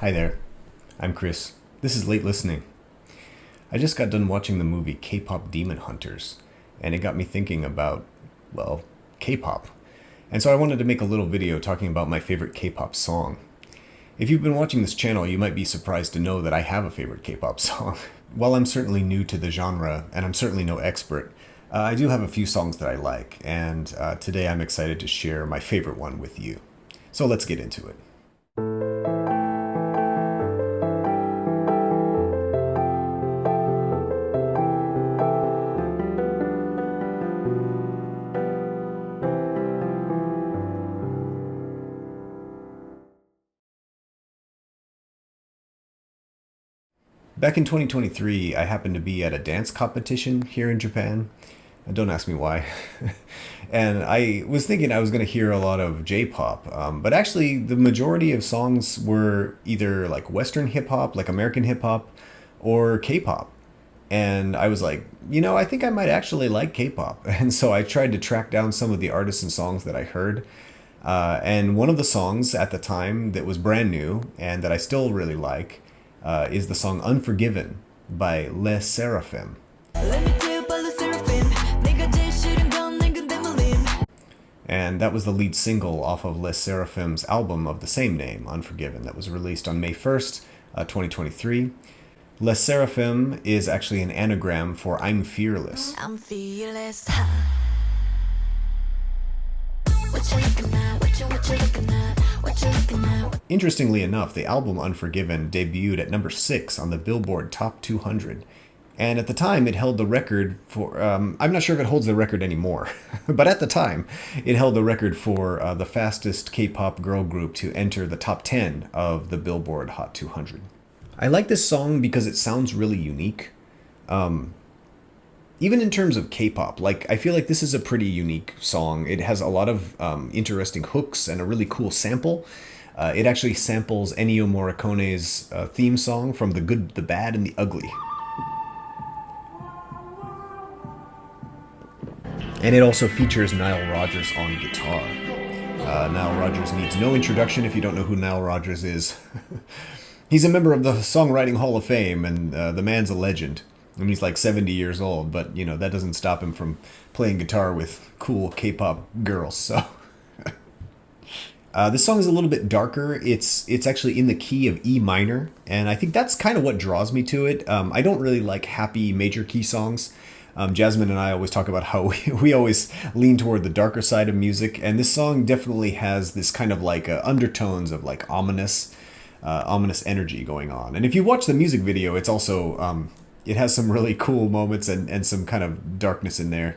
Hi there, I'm Chris. This is Late Listening. I just got done watching the movie K-pop Demon Hunters, and it got me thinking about, well, K-pop. And so I wanted to make a little video talking about my favorite K-pop song. If you've been watching this channel, you might be surprised to know that I have a favorite K-pop song. While I'm certainly new to the genre, and I'm certainly no expert, I do have a few songs that I like, and today I'm excited to share my favorite one with you. So let's get into it. Back in 2023, I happened to be at a dance competition here in Japan. Don't ask me why. And I was thinking I was going to hear a lot of J-pop, but actually the majority of songs were either like Western hip-hop, like American hip-hop, or K-pop. And I was like, I think I might actually like K-pop. And so I tried to track down some of the artists and songs that I heard. And one of the songs at the time that was brand new and that I still really like is the song Unforgiven by Sserafim. And that was the lead single off of Sserafim's album of the same name, Unforgiven, that was released on May 1st, 2023. Sserafim is actually an anagram for I'm fearless. I'm fearless. What you looking at? What you looking at? What you looking at? Interestingly enough, the album Unforgiven debuted at number 6 on the Billboard Top 200. And at the time, it held the record for, I'm not sure if it holds the record anymore, but at the time, it held the record for the fastest K-pop girl group to enter the top 10 of the Billboard Hot 200. I like this song because it sounds really unique. Even in terms of K-pop, I feel like this is a pretty unique song. It has a lot of interesting hooks and a really cool sample. It actually samples Ennio Morricone's theme song from The Good, the Bad, and the Ugly. And it also features Nile Rodgers on guitar. Nile Rodgers needs no introduction if you don't know who Nile Rodgers is. He's a member of the Songwriting Hall of Fame, and the man's a legend. And he's like 70 years old, but, that doesn't stop him from playing guitar with cool K-pop girls, so... This song is a little bit darker. It's actually in the key of E minor, and I think that's kind of what draws me to it. I don't really like happy major key songs. Jasmine and I always talk about how we always lean toward the darker side of music, and this song definitely has this kind of undertones of ominous energy going on. And if you watch the music video, it's also it has some really cool moments and some kind of darkness in there.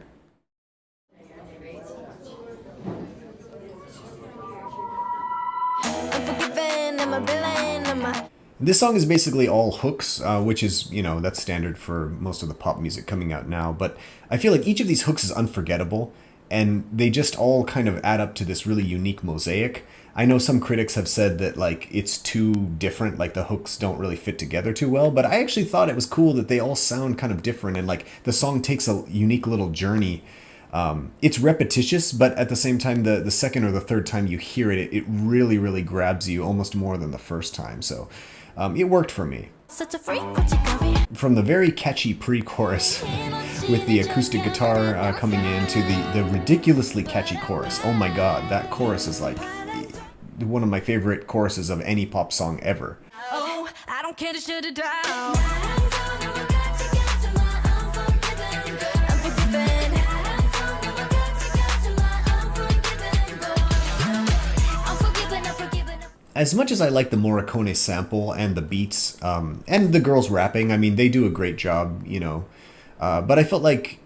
This song is basically all hooks, which is, that's standard for most of the pop music coming out now. But I feel like each of these hooks is unforgettable, and they just all kind of add up to this really unique mosaic. I know some critics have said that, it's too different, the hooks don't really fit together too well, but I actually thought it was cool that they all sound kind of different, and, the song takes a unique little journey. It's repetitious, but at the same time, the second or the third time you hear it, it really, really grabs you almost more than the first time, so... it worked for me. From the very catchy pre-chorus with the acoustic guitar coming in to the ridiculously catchy chorus. Oh my god, that chorus is one of my favorite choruses of any pop song ever. Oh, I don't care to shut it down. As much as I like the Morricone sample and the beats, and the girls rapping, I mean, they do a great job, but I felt like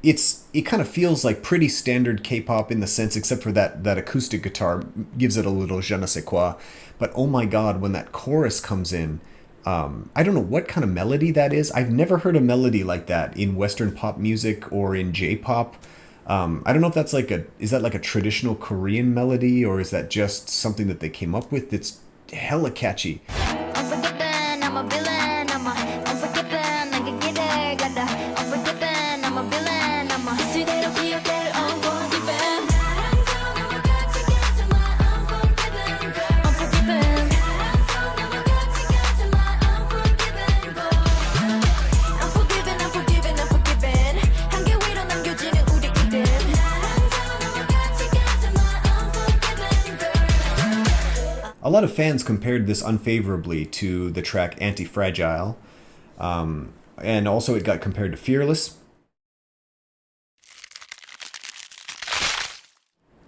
it kind of feels like pretty standard K-pop in the sense, except for that acoustic guitar gives it a little je ne sais quoi. But oh my god, when that chorus comes in, I don't know what kind of melody that is. I've never heard a melody like that in Western pop music or in J-pop. I don't know if that's is that like a traditional Korean melody, or is that just something that they came up with? It's hella catchy. lot of fans compared this unfavorably to the track Anti-Fragile, and also it got compared to Fearless.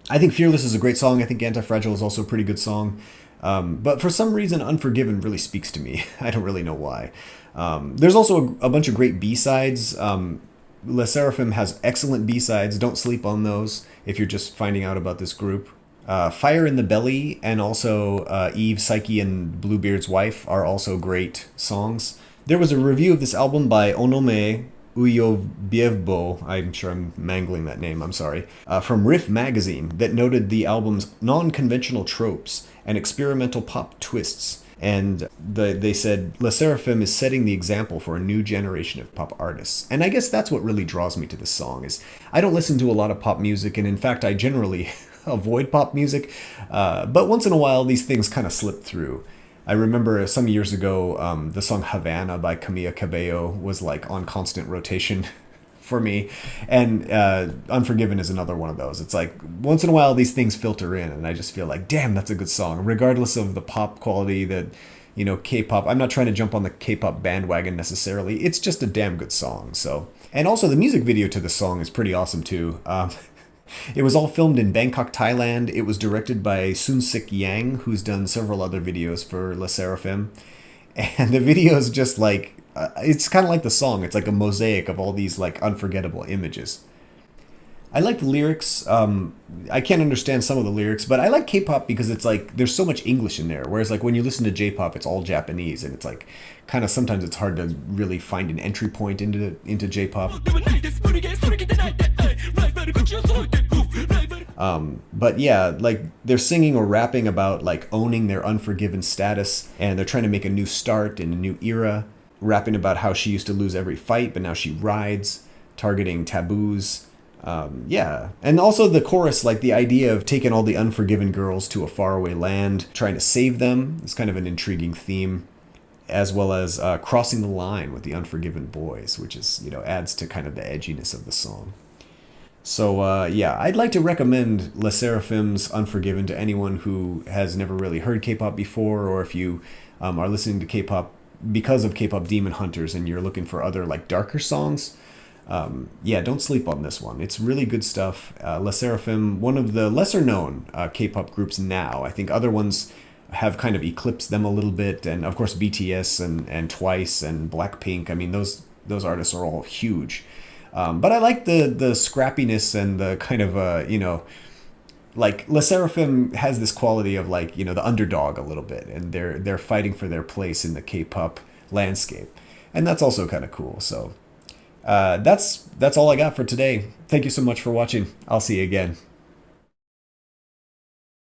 I think Fearless is a great song. I think Anti-Fragile is also a pretty good song. But for some reason, Unforgiven really speaks to me. I don't really know why. There's also a bunch of great B-sides. Le Sserafim has excellent B-sides. Don't sleep on those if you're just finding out about this group. Fire in the Belly and also Eve, Psyche, and Bluebeard's Wife are also great songs. There was a review of this album by Onome Uyobievbo, I'm sure I'm mangling that name, I'm sorry, from Riff magazine that noted the album's non-conventional tropes and experimental pop twists. And they said, Le Sserafim is setting the example for a new generation of pop artists. And I guess that's what really draws me to this song, is I don't listen to a lot of pop music, and in fact I generally avoid pop music, but once in a while these things kind of slip through. I remember some years ago, the song Havana by Camila Cabello was like on constant rotation for me. And Unforgiven is another one of those. It's like once in a while these things filter in and I just feel like, damn, that's a good song. Regardless of the pop quality that, K-pop, I'm not trying to jump on the K-pop bandwagon necessarily. It's just a damn good song. So, and also the music video to this song is pretty awesome too. It was all filmed in Bangkok, Thailand. It was directed by Soon-sik Yang, who's done several other videos for Le Sserafim. And the video is just like, it's kind of like the song. It's like a mosaic of all these like unforgettable images. I like the lyrics. I can't understand some of the lyrics, but I like K-pop because it's like there's so much English in there. Whereas like when you listen to J-pop, it's all Japanese, and it's like kind of sometimes it's hard to really find an entry point into J-pop. But yeah, like they're singing or rapping about like owning their unforgiven status, and they're trying to make a new start in a new era, rapping about how she used to lose every fight, but now she rides, targeting taboos. Yeah. And also the chorus, like the idea of taking all the unforgiven girls to a faraway land, trying to save them, is kind of an intriguing theme, as well as crossing the line with the unforgiven boys, which is, adds to kind of the edginess of the song. So, yeah, I'd like to recommend Le Sserafim's Unforgiven to anyone who has never really heard K-pop before, or if you are listening to K-pop because of K-pop Demon Hunters and you're looking for other, like, darker songs. Yeah, don't sleep on this one. It's really good stuff. Le Sserafim, one of the lesser-known K-pop groups now. I think other ones have kind of eclipsed them a little bit, and, of course, BTS and Twice and Blackpink. I mean, those artists are all huge. But I like the scrappiness and the kind of, like Le Sserafim has this quality of like, the underdog a little bit, and they're fighting for their place in the K-pop landscape. And that's also kind of cool. So that's all I got for today. Thank you so much for watching. I'll see you again.